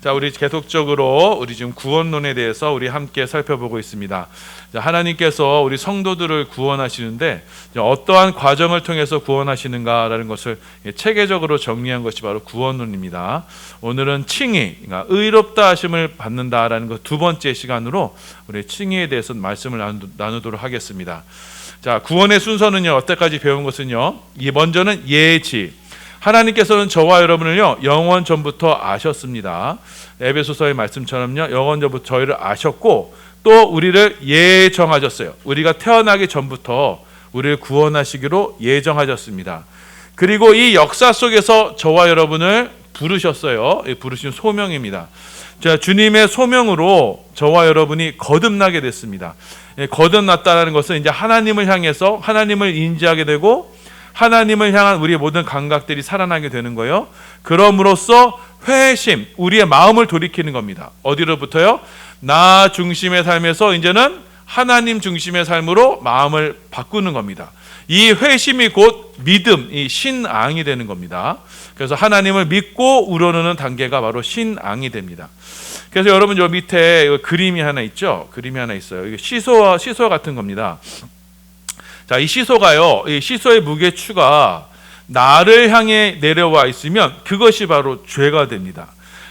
자, 우리 계속적으로 우리 지금 구원론에 대해서 우리 함께 살펴보고 있습니다. 자, 하나님께서 우리 성도들을 구원하시는데 어떠한 과정을 통해서 구원하시는가라는 것을 체계적으로 정리한 것이 바로 구원론입니다. 오늘은 칭의, 그러니까 의롭다 하심을 받는다라는 것 두 번째 시간으로 우리 칭의에 대해서 말씀을 나누도록 하겠습니다. 자, 구원의 순서는요, 여태까지 배운 것은요, 먼저는 예지. 하나님께서는 저와 여러분을요, 영원 전부터 아셨습니다. 에베소서의 말씀처럼요, 영원 전부터 저희를 아셨고 또 우리를 예정하셨어요. 우리가 태어나기 전부터 우리를 구원하시기로 예정하셨습니다. 그리고 이 역사 속에서 저와 여러분을 부르셨어요. 부르신 소명입니다. 자, 주님의 소명으로 저와 여러분이 거듭나게 됐습니다. 거듭났다는 것은 이제 하나님을 향해서 하나님을 인지하게 되고 하나님을 향한 우리의 모든 감각들이 살아나게 되는 거예요. 그럼으로써 회심, 우리의 마음을 돌이키는 겁니다. 어디로부터요? 나 중심의 삶에서 이제는 하나님 중심의 삶으로 마음을 바꾸는 겁니다. 이 회심이 곧 믿음, 이 신앙이 되는 겁니다. 그래서 하나님을 믿고 우러르는 단계가 바로 신앙이 됩니다. 그래서 여러분 저 밑에 그림이 하나 있죠? 그림이 하나 있어요. 이게 시소 같은 겁니다. 자, 이 시소가요, 이 시소의 무게추가 나를 향해 내려와 있으면 그것이 바로 죄가 됩니다.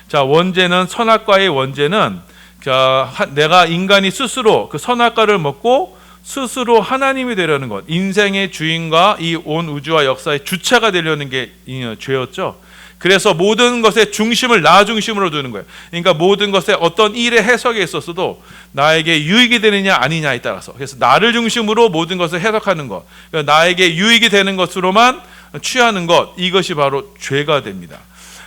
자, 원죄는, 선악과의 원죄는, 자, 내가 인간이 스스로 그 선악과를 먹고 스스로 하나님이 되려는 것, 인생의 주인과 이 온 우주와 역사의 주체가 되려는 게 죄였죠. 그래서 모든 것의 중심을 나 중심으로 두는 거예요. 그러니까 모든 것의 어떤 일의 해석에 있어서도 나에게 유익이 되느냐 아니냐에 따라서, 그래서 나를 중심으로 모든 것을 해석하는 것, 그러니까 나에게 유익이 되는 것으로만 취하는 것, 이것이 바로 죄가 됩니다.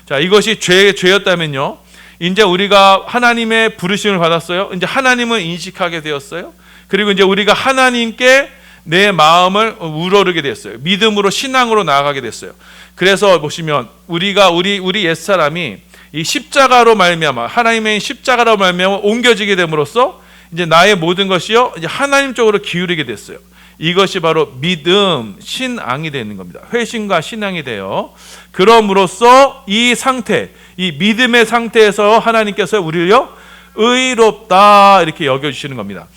자, 이것이 죄였다면요, 이제 우리가 하나님의 부르심을 받았어요. 이제 하나님을 인식하게 되었어요. 그리고 이제 우리가 하나님께 내 마음을 우러르게 됐어요. 믿음으로, 신앙으로 나아가게 됐어요. 그래서 보시면 우리 옛사람이 이 십자가로 말미암아, 하나님의 십자가로 말미암아 옮겨지게 됨으로써 이제 나의 모든 것이요, 이제 하나님 쪽으로 기울이게 됐어요. 이것이 바로 믿음, 신앙이 되는 겁니다. 회심과 신앙이 돼요. 그럼으로써 이 상태, 이 믿음의 상태에서 하나님께서 우리를요, 의롭다 이렇게 여겨주시는 겁니다.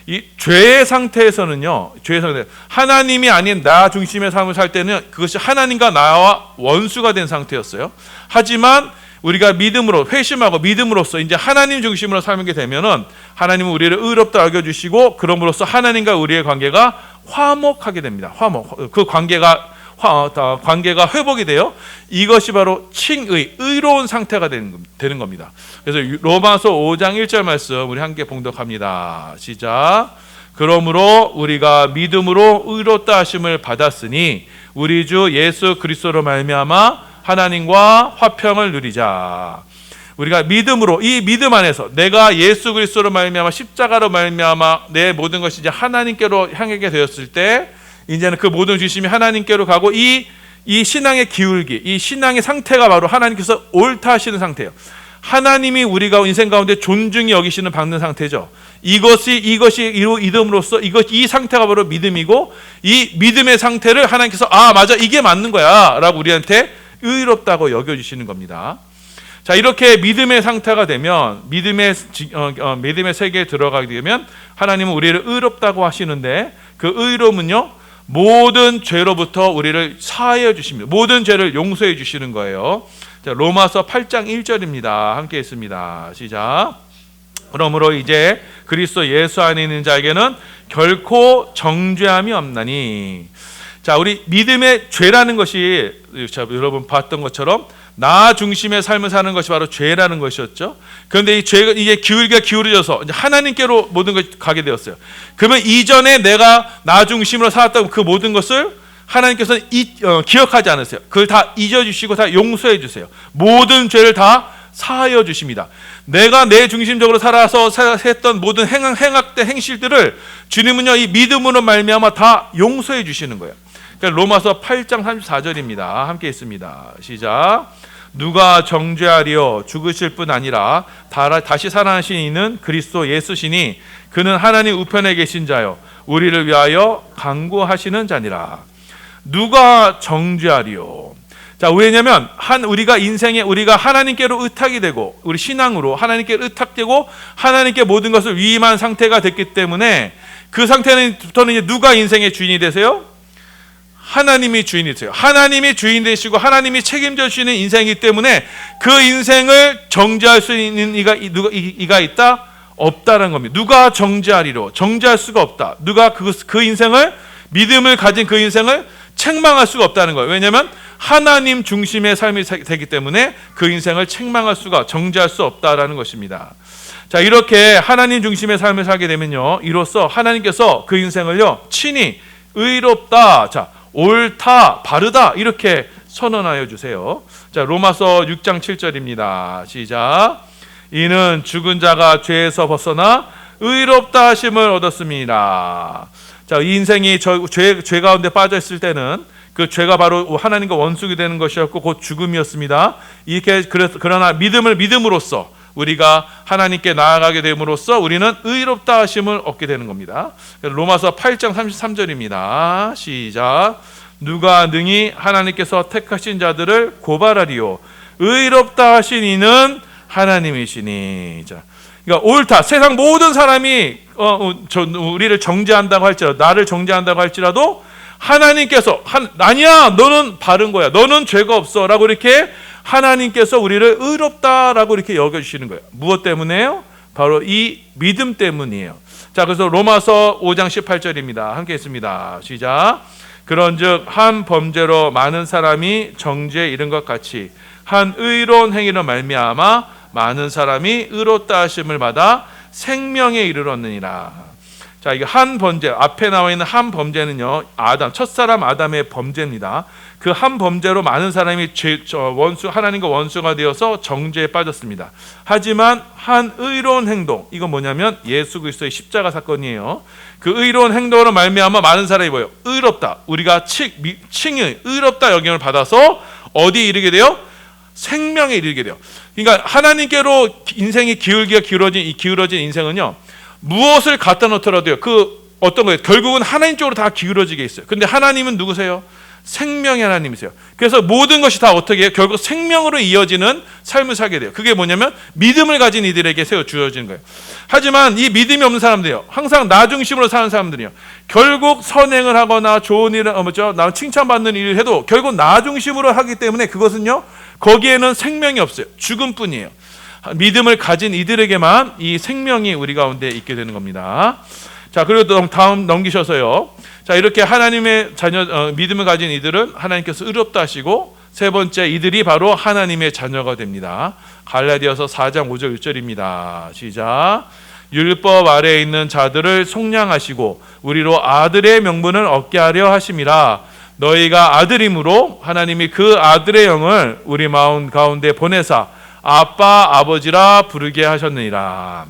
이 죄의 상태에서는요, 하나님이 아닌 나 중심의 삶을 살 때는 그것이 하나님과 나와 원수가 된 상태였어요. 하지만 우리가 믿음으로, 회심하고 믿음으로써 이제 하나님 중심으로 살게 되면은 하나님은 우리를 의롭다 여겨주시고, 그럼으로써 하나님과 우리의 관계가 화목하게 됩니다. 화목, 그 관계가 회복이 돼요. 이것이 바로 칭의, 의로운 상태가 되는 겁니다. 그래서 로마서 5장 1절 말씀 우리 함께 봉독합니다. 시작. 그러므로 우리가 믿음으로 의롭다 하심을 받았으니 우리 주 예수 그리스도로 말미암아 하나님과 화평을 누리자. 우리가 믿음으로, 이 믿음 안에서 내가 예수 그리스도로 말미암아 십자가로 말미암아 내 모든 것이 이제 하나님께로 향하게 되었을 때, 이제는 그 모든 중심이 하나님께로 가고 이 신앙의 기울기, 이 신앙의 상태가 바로 하나님께서 옳다 하시는 상태예요. 하나님이 우리가 인생 가운데 존중이 여기시는 받는 상태죠. 이것이 이름으로써 이 상태가 바로 믿음이고, 이 믿음의 상태를 하나님께서 맞아, 이게 맞는 거야 라고 우리한테 의롭다고 여겨주시는 겁니다. 자, 이렇게 믿음의 상태가 되면, 믿음의 세계에 들어가게 되면 하나님은 우리를 의롭다고 하시는데, 그 의로움은요, 모든 죄로부터 우리를 사하여 주십니다. 모든 죄를 용서해 주시는 거예요. 자, 로마서 8장 1절입니다. 함께 있습니다. 시작. 그러므로 이제 그리스도 예수 안에 있는 자에게는 결코 정죄함이 없나니. 자, 우리 믿음의 죄라는 것이, 여러분 봤던 것처럼 나 중심의 삶을 사는 것이 바로 죄라는 것이었죠. 그런데 이 죄가 이제 기울어져서 이제 하나님께로 모든 것이 가게 되었어요. 그러면 이전에 내가 나 중심으로 살았던 그 모든 것을 하나님께서는 기억하지 않으세요. 그걸 다 잊어주시고 다 용서해 주세요. 모든 죄를 다 사하여 주십니다. 내가 내 중심적으로 살아서 했던 모든 행악된 행실들을 주님은요, 이 믿음으로 말미암아 다 용서해 주시는 거예요. 그러니까 로마서 8장 34절입니다. 함께 있습니다. 시작. 누가 정죄하리요? 죽으실 뿐 아니라 다시 살아나신 이는 그리스도 예수시니 그는 하나님 우편에 계신 자요 우리를 위하여 간구하시는 자니라. 누가 정죄하리요? 자, 왜냐하면 우리가 인생에 우리가 하나님께로 의탁이 되고 우리 신앙으로 하나님께 의탁되고 하나님께 모든 것을 위임한 상태가 됐기 때문에 그 상태부터는 이제 누가 인생의 주인이 되세요? 하나님이 주인이 되세요. 하나님이 주인 되시고 하나님이 책임져 주시는 인생이기 때문에 그 인생을 정죄할 수 있는 이가 있다? 없다는 겁니다. 누가 정죄하리로? 정죄할 수가 없다. 누가 그 인생을 믿음을 가진 그 인생을 책망할 수가 없다는 거예요. 왜냐하면 하나님 중심의 삶이 되기 때문에 그 인생을 책망할 수가 정죄할 수 없다라는 것입니다. 자, 이렇게 하나님 중심의 삶을 살게 되면요, 이로써 하나님께서 그 인생을요 친히 의롭다, 자, 옳다, 바르다 이렇게 선언하여 주세요. 자, 로마서 6장 7절입니다. 시작. 이는 죽은 자가 죄에서 벗어나 의롭다 하심을 얻었습니다. 자, 이 인생이 죄 가운데 빠져 있을 때는 그 죄가 바로 하나님과 원수가 되는 것이었고 곧 죽음이었습니다. 이렇게 그러나 믿음으로써 우리가 하나님께 나아가게 됨으로써 우리는 의롭다 하심을 얻게 되는 겁니다. 로마서 8장 33절입니다. 시작. 누가 능히 하나님께서 택하신 자들을 고발하리요 의롭다 하신 이는 하나님이시니. 자, 그러니까 옳다. 세상 모든 사람이 우리를 정죄한다고 할지라도, 나를 정죄한다고 할지라도 하나님께서 아니야, 너는 바른 거야, 너는 죄가 없어 라고 이렇게 하나님께서 우리를 의롭다라고 이렇게 여겨주시는 거예요. 무엇 때문에요? 바로 이 믿음 때문이에요. 자, 그래서 로마서 5장 18절입니다. 함께 있습니다. 시작. 그런즉 한 범죄로 많은 사람이 정죄에 이른 것 같이 한 의로운 행위로 말미암아 많은 사람이 의롭다 하심을 받아 생명에 이르렀느니라. 자, 이게 한 범죄, 앞에 나와 있는 한 범죄는요, 첫사람 아담의 범죄입니다. 그 한 범죄로 많은 사람이 하나님과 원수가 되어서 정죄에 빠졌습니다. 하지만 한 의로운 행동, 이건 뭐냐면 예수 그리스도의 십자가 사건이에요. 그 의로운 행동으로 말미암아 많은 사람이 뭐예요? 의롭다. 우리가 칭의, 의롭다 여김을 받아서 어디에 이르게 돼요? 생명에 이르게 돼요. 그러니까 하나님께로 인생이 기울어진 인생은요, 무엇을 갖다 놓더라도요, 어떤 거예요? 결국은 하나님 쪽으로 다 기울어지게 있어요. 근데 하나님은 누구세요? 생명의 하나님이세요. 그래서 모든 것이 다 어떻게 해요? 결국 생명으로 이어지는 삶을 살게 돼요. 그게 뭐냐면 믿음을 가진 이들에게 주어지는 거예요. 하지만 이 믿음이 없는 사람들이요, 항상 나 중심으로 사는 사람들이요, 결국 선행을 하거나 좋은 일을 나 칭찬받는 일을 해도 결국 나 중심으로 하기 때문에 그것은요, 거기에는 생명이 없어요. 죽음뿐이에요. 믿음을 가진 이들에게만 이 생명이 우리 가운데 있게 되는 겁니다. 자, 그리고 다음 넘기셔서요. 자, 이렇게 하나님의 자녀, 믿음을 가진 이들은 하나님께서 의롭다 하시고, 세 번째, 이들이 바로 하나님의 자녀가 됩니다. 갈라디아서 4장 5절 6절입니다. 시작. 율법 아래에 있는 자들을 속량하시고 우리로 아들의 명분을 얻게 하려 하심이라. 너희가 아들임으로 하나님이 그 아들의 영을 우리 마음 가운데 보내사 아빠 아버지라 부르게 하셨느니라.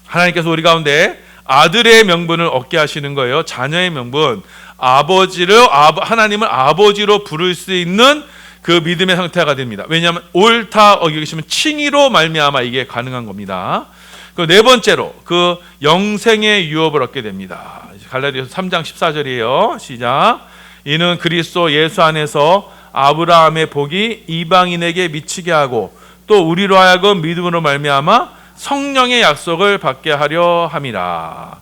하나님께서 우리 가운데 아들의 명분을 얻게 하시는 거예요. 자녀의 명분, 하나님을 아버지로 부를 수 있는 그 믿음의 상태가 됩니다. 왜냐하면 옳다 여기시면 칭의로 말미암아 이게 가능한 겁니다. 그 네 번째로 그 영생의 유업을 얻게 됩니다. 갈라디아서 3장 14절이에요. 시작. 이는 그리스도 예수 안에서 아브라함의 복이 이방인에게 미치게 하고 또 우리로 하여금 믿음으로 말미암아 성령의 약속을 받게 하려 함이라.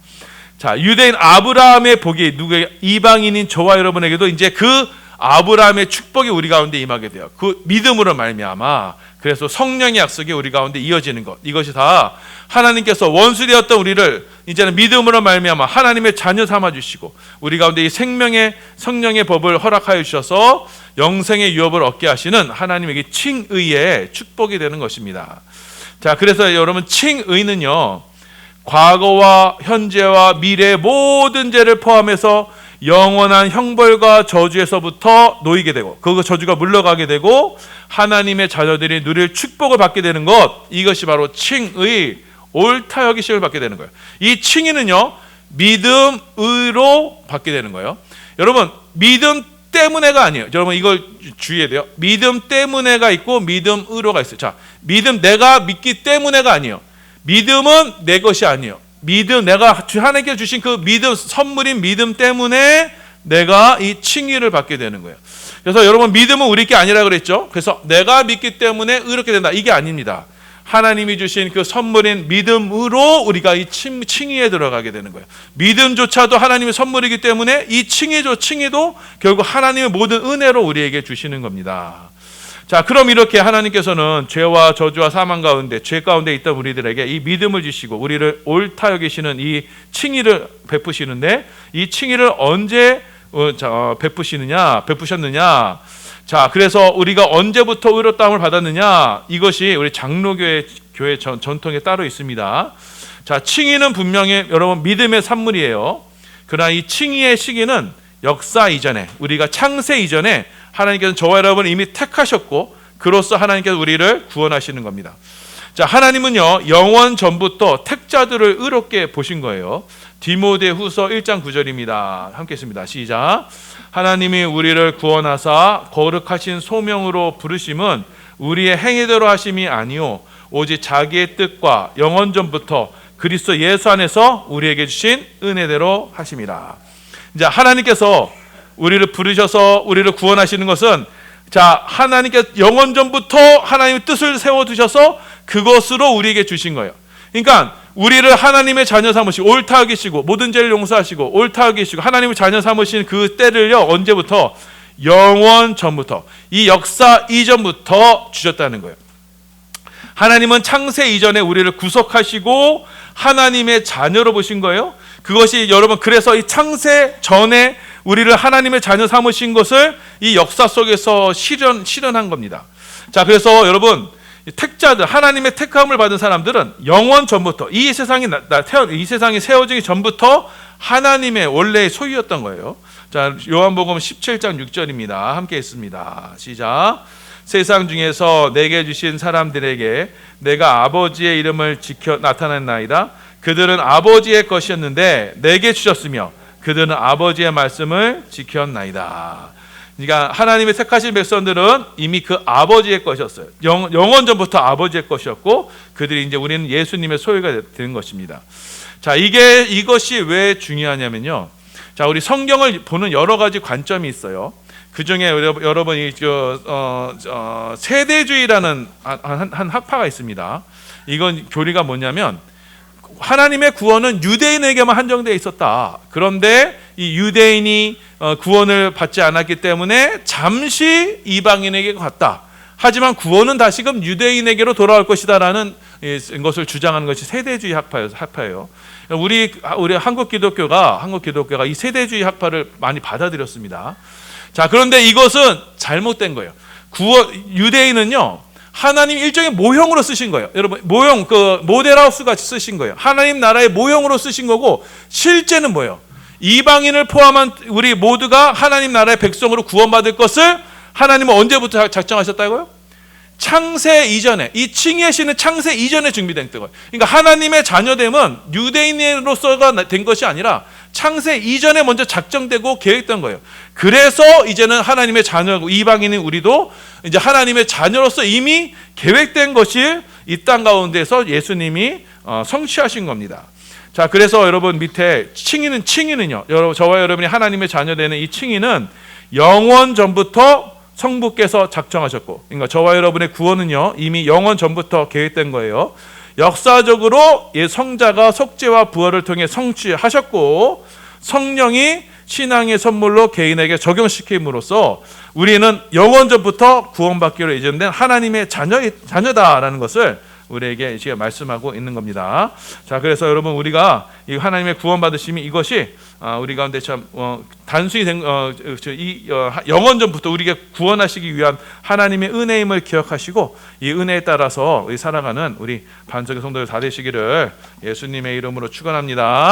자, 유대인 아브라함의 복이 누구에게? 이방인인 저와 여러분에게도 이제 그 아브라함의 축복이 우리 가운데 임하게 돼요. 그 믿음으로 말미암아. 그래서 성령의 약속이 우리 가운데 이어지는 것. 이것이 다 하나님께서 원수되었던 우리를 이제는 믿음으로 말미암아 하나님의 자녀 삼아 주시고 우리 가운데 이 성령의 법을 허락하여 주셔서 영생의 유업을 얻게 하시는 하나님에게 칭의의 축복이 되는 것입니다. 자, 그래서 여러분 칭의는요, 과거와 현재와 미래의 모든 죄를 포함해서 영원한 형벌과 저주에서부터 놓이게 되고 그 저주가 물러가게 되고 하나님의 자녀들이 누릴 축복을 받게 되는 것, 이것이 바로 칭의, 옳다 여기심을 받게 되는 거예요. 이 칭의는요, 믿음의로 받게 되는 거예요. 여러분, 믿음 때문에가 아니에요. 여러분 이걸 주의해야 돼요. 믿음 때문에가 있고 믿음의로가 있어요. 자, 믿음 내가 믿기 때문에가 아니에요. 믿음은 내 것이 아니에요. 믿음, 내가 하나님께 주신 그 믿음, 선물인 믿음 때문에 내가 이 칭의를 받게 되는 거예요. 그래서 여러분 믿음은 우리 게 아니라 그랬죠. 그래서 내가 믿기 때문에 의롭게 된다, 이게 아닙니다. 하나님이 주신 그 선물인 믿음으로 우리가 이 칭의에 들어가게 되는 거예요. 믿음조차도 하나님의 선물이기 때문에 이 칭의도 결국 하나님의 모든 은혜로 우리에게 주시는 겁니다. 자, 그럼 이렇게 하나님께서는 죄와 저주와 사망 가운데, 죄 가운데 있던 우리들에게 이 믿음을 주시고 우리를 옳다 여기시는 이 칭의를 베푸시는데, 이 칭의를 언제 베푸셨느냐? 자, 그래서 우리가 언제부터 의롭다함을 받았느냐? 이것이 우리 장로교회 전통에 따로 있습니다. 자, 칭의는 분명히 여러분 믿음의 산물이에요. 그러나 이 칭의의 시기는 역사 이전에, 우리가 창세 이전에 하나님께서 저와 여러분을 이미 택하셨고, 그로써 하나님께서 우리를 구원하시는 겁니다. 자, 하나님은요 영원 전부터 택자들을 의롭게 보신 거예요. 디모데후서 1장 9절입니다. 함께 읽습니다. 시작. 하나님이 우리를 구원하사 거룩하신 소명으로 부르심은 우리의 행위대로 하심이 아니요 오직 자기의 뜻과 영원 전부터 그리스도 예수 안에서 우리에게 주신 은혜대로 하심이라. 자, 하나님께서 우리를 부르셔서 우리를 구원하시는 것은, 자, 하나님께서 영원 전부터 하나님의 뜻을 세워두셔서 그것으로 우리에게 주신 거예요. 그러니까 우리를 하나님의 자녀 삼으시고 옳다 하시고 모든 죄를 용서하시고 옳다 하시고 하나님의 자녀 삼으신 그 때를요 언제부터? 영원 전부터, 이 역사 이전부터 주셨다는 거예요. 하나님은 창세 이전에 우리를 구속하시고 하나님의 자녀로 보신 거예요. 그것이 여러분, 그래서 이 창세 전에 우리를 하나님의 자녀 삼으신 것을 이 역사 속에서 실현한 겁니다. 자, 그래서 여러분, 택자들, 하나님의 택함을 받은 사람들은 영원 전부터, 이 세상이 세워지기 전부터 하나님의 원래의 소유였던 거예요. 자, 요한복음 17장 6절입니다. 함께 읽습니다. 시작. 세상 중에서 내게 주신 사람들에게 내가 아버지의 이름을 지켜 나타냈나이다. 그들은 아버지의 것이었는데 내게 주셨으며 그들은 아버지의 말씀을 지켰나이다. 그러니까 하나님의 택하신 백성들은 이미 그 아버지의 것이었어요. 영원 전부터 아버지의 것이었고, 그들이 이제 우리는 예수님의 소유가 되는 것입니다. 자, 이것이 왜 중요하냐면요. 자, 우리 성경을 보는 여러 가지 관점이 있어요. 그 중에 여러분이 세대주의라는 한 학파가 있습니다. 이건 교리가 뭐냐면, 하나님의 구원은 유대인에게만 한정되어 있었다. 그런데 이 유대인이 구원을 받지 않았기 때문에 잠시 이방인에게 갔다. 하지만 구원은 다시금 유대인에게로 돌아올 것이다라는 것을 주장하는 것이 세대주의 학파예요. 우리 한국 기독교가 이 세대주의 학파를 많이 받아들였습니다. 자, 그런데 이것은 잘못된 거예요. 유대인은요, 하나님 일종의 모형으로 쓰신 거예요. 여러분, 모형, 그 모델하우스 같이 쓰신 거예요. 하나님 나라의 모형으로 쓰신 거고, 실제는 뭐예요? 이방인을 포함한 우리 모두가 하나님 나라의 백성으로 구원받을 것을 하나님은 언제부터 작정하셨다고요? 창세 이전에, 이 칭의의 신은 창세 이전에 준비된 거예요. 그러니까 하나님의 자녀됨은 유대인으로서가 된 것이 아니라 창세 이전에 먼저 작정되고 계획된 거예요. 그래서 이제는 하나님의 자녀고, 이방인인 우리도 이제 하나님의 자녀로서 이미 계획된 것이 이 땅 가운데서 예수님이 성취하신 겁니다. 자, 그래서 여러분 밑에 칭의는요, 저와 여러분이 하나님의 자녀 되는 이 칭의는 영원 전부터 성부께서 작정하셨고, 그러니까 저와 여러분의 구원은요 이미 영원 전부터 계획된 거예요. 역사적으로 성자가 속죄와 부활을 통해 성취하셨고, 성령이 신앙의 선물로 개인에게 적용시킴으로써 우리는 영원 전부터 구원받기로 예정된 하나님의 자녀다라는 것을 우리에게 지금 말씀하고 있는 겁니다. 자, 그래서 여러분, 우리가 이 하나님의 구원받으심이 이것이 우리 가운데 참 단순히 된 영원 전부터 우리에게 구원하시기 위한 하나님의 은혜임을 기억하시고, 이 은혜에 따라서 살아가는 우리 반석의 성도들 다 되시기를 예수님의 이름으로 축원합니다.